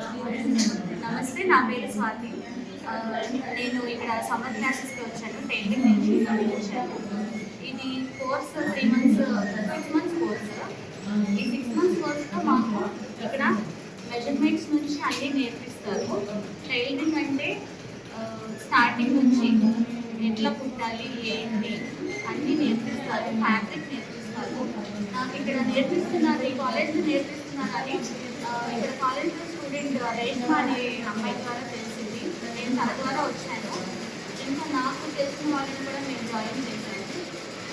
నమస్తే, నా పేరు స్వాతి. నేను ఇక్కడ సమ్మర్ క్లాసెస్కి వచ్చాను. టైలరింగ్ నేర్చుకుందామని వచ్చాను. ఇది కోర్స్ 3 మంత్స్ 6 మంత్స్ కోర్స్. ఈ 6 మంత్స్ కోర్స్లో మాకు ఇక్కడ మెజర్మెంట్స్ నుంచి అన్నీ నేర్పిస్తారు. టైలరింగ్ అంటే స్టార్టింగ్ నుంచి ఎట్లా కుట్టాలి ఏంటి అన్నీ నేర్పిస్తారు. ఫ్యాబ్రిక్ నేర్పిస్తారు. నాకు ఇక్కడ నేర్పిస్తున్నారు, ఈ కాలేజ్లో నేర్పిస్తున్నారని ఇక్కడ కాలేజ్లో స్టూడెంట్ రేష్మా అనే అమ్మాయి ద్వారా తెలిసింది. నేను తన ద్వారా వచ్చాను. ఇంకా నాకు తెలిసిన వాళ్ళని కూడా నేను జాయిన్ చేశాను.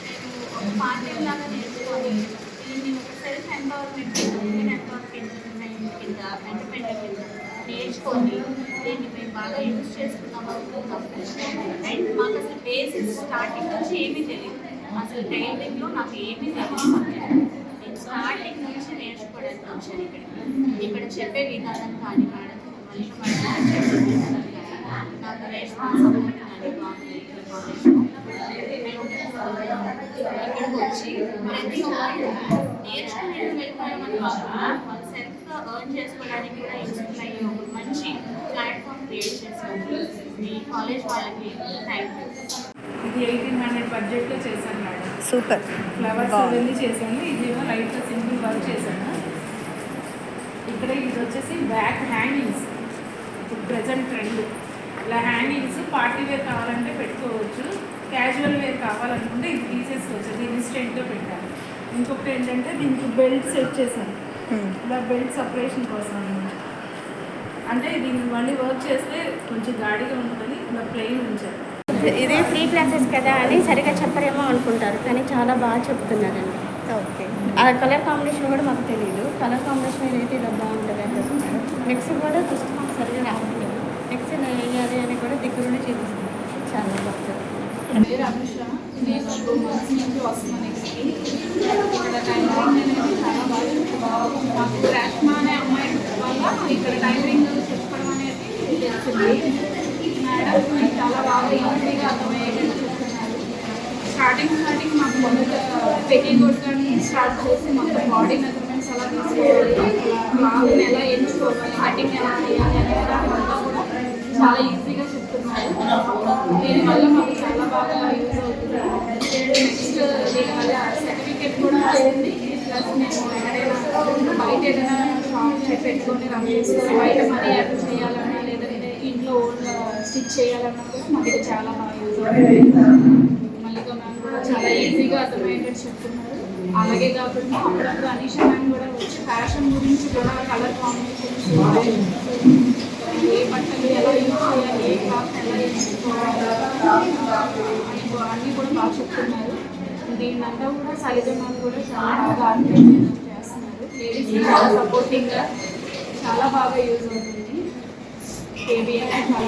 నేను ఒక పార్ట్ టైం లాగా నేర్చుకొని దీన్ని ఒక సెల్ఫ్ ఎంపవర్మెంట్ ఇండిపెండెంట్ కింద నేర్చుకొని దీన్ని మేము బాగా యూజ్ చేసుకున్నాం అనుకుంటాము. అండ్ మాకు అసలు బేసిక్స్ స్టార్టింగ్ నుంచి ఏమీ తెలియదు. అసలు టైలరింగ్లో నాకు ఏమీ తెలియదు. నేను స్టార్టింగ్ నుంచి నేర్చుకోవడానికి వచ్చాను. ఇక్కడ చెప్పే విధానం కానీ మేడం చెప్పే విధానం కానీ నాకు రేష్మా సపోర్ట్ కానీ బాగుంది. ఇక్కడికి వచ్చి ప్రతి ఒక్కరు నేర్చుకుని వెళ్ళిపోయామని కాకుండా వాళ్ళు సెల్ఫ్గా ఎర్న్ చేసుకోవడానికి కూడా యూస్ఫుల్ అయ్యే ఒక మంచి ప్లాట్ఫామ్ క్రియేట్ చేశాను. ఈ కాలేజ్ వాళ్ళకి థ్యాంక్ యూ. ఇది 1800 బడ్జెట్లో చేశాను మేడం. సూపర్. ఫ్లవర్స్ అవన్నీ చేశాను. ఇదేమో లైట్గా సింపుల్ వర్క్ చేశాను. ఇక్కడ ఇది వచ్చేసి బ్యాక్ హ్యాంగింగ్స్. ఇప్పుడు ప్రజెంట్ ట్రెండ్ ఇలా హ్యాంగింగ్స్ పార్టీ వేర్ కావాలంటే పెట్టుకోవచ్చు. క్యాజువల్ వేర్ కావాలనుకుంటే ఇది తీసేసుకోవచ్చు. ఇది ఇన్స్టెంట్లో పెట్టాను. ఇంకొకటి ఏంటంటే దీనికి బెల్ట్ సెట్ చేశాను. ఇలా బెల్ట్ సపరేషన్ కోసం అనమాట. అంటే దీనికి మళ్ళీ వర్క్ చేస్తే కొంచెం గాడిగా ఉంటుంది. ఇలా ప్లెయిన్ ఉంచారు. ఇదే ఫ్రీ క్లాసెస్ కదా అని సరిగా చెప్పరేమో అనుకుంటారు, కానీ చాలా బాగా చెప్తున్నారండి. ఓకే. ఆ కలర్ కాంబినేషన్ కూడా మాకు తెలియదు. కలర్ కాంబినేషన్ ఏదైతే ఇలా బాగుంటుంది అనిపిస్తున్నారు. నెక్స్ట్ కూడా ఫస్ట్ మాకు సరిగా రావట్లేదు. నెక్స్ట్ ఎలా వేయాలి అని కూడా దగ్గరుండి చూపిస్తుంది. చాలా బాగుంటుంది. పేరు అనుష. నేను 2 months నుంచి వస్తున్నాను ఇక్కడికి. ఇక్కడ టైలరింగ్ అనేది చాలా బాగా మాకు రేష్మా అనే అమ్మాయి వల్ల ఇక్కడ టైలరింగ్ చెప్పడం అనేది తెలిసింది. మేడం చాలా బాగా ఈజీగా అర్థమయ్యేటట్టు చెప్తున్నారు. స్టార్టింగ్ మాకు మొదట పెటీకోట్ కానీ స్టార్ట్ చేసి మొత్తం బాడీ మెజర్మెంట్స్ ఎలా తీసుకోవాలి, క్లాత్ని ఎలా ఎంచుకోవాలి, కటింగ్ ఎలా చేయాలి అనే విధానంతా కూడా చాలా ఈజీగా చెప్తున్నారు. దీనివల్ల మాకు చాలా బాగా యూజ్ అవుతుంది. నెక్స్ట్ దీనివల్ల సర్టిఫికేట్ కూడా వస్తుంది. ప్లస్ మేము ఎక్కడైనా బయట ఏదైనా షాప్ పెట్టుకొని రన్ చేసుకొని బయట మనీ ఎర్న్ చేయాలన్నా లేదంటే ఇంట్లో ఓన్ స్టిచ్ చేయాలన్నా కూడా మాకు ఇది చాలా బాగా యూజ్ అవుతుంది. మల్లిక మ్యామ్ కూడా చాలా ఈజీగా అర్థమయ్యేటట్టు చెప్తున్నారు. అలాగే కాకుండా అప్పుడప్పుడు అనీషా మ్యామ్ కూడా వచ్చి ఫ్యాషన్ గురించి కూడా కలర్ కాంబినేషన్స్ ఏ బట్టలు ఎలా యూజ్ చేయాలి, ఏ క్లాత్ ఎలా ఎంచుకోవాలి అన్నీ కూడా బాగా చెప్తున్నారు. దీన్నంతా కూడా శైలజ మ్యామ్ కూడా చాలా బాగా అర్థం చేస్తున్నారు. లేడీస్కి చాలా సపోర్టింగ్గా చాలా బాగా యూజ్ అవుతుంది. కేబీఎం చాలా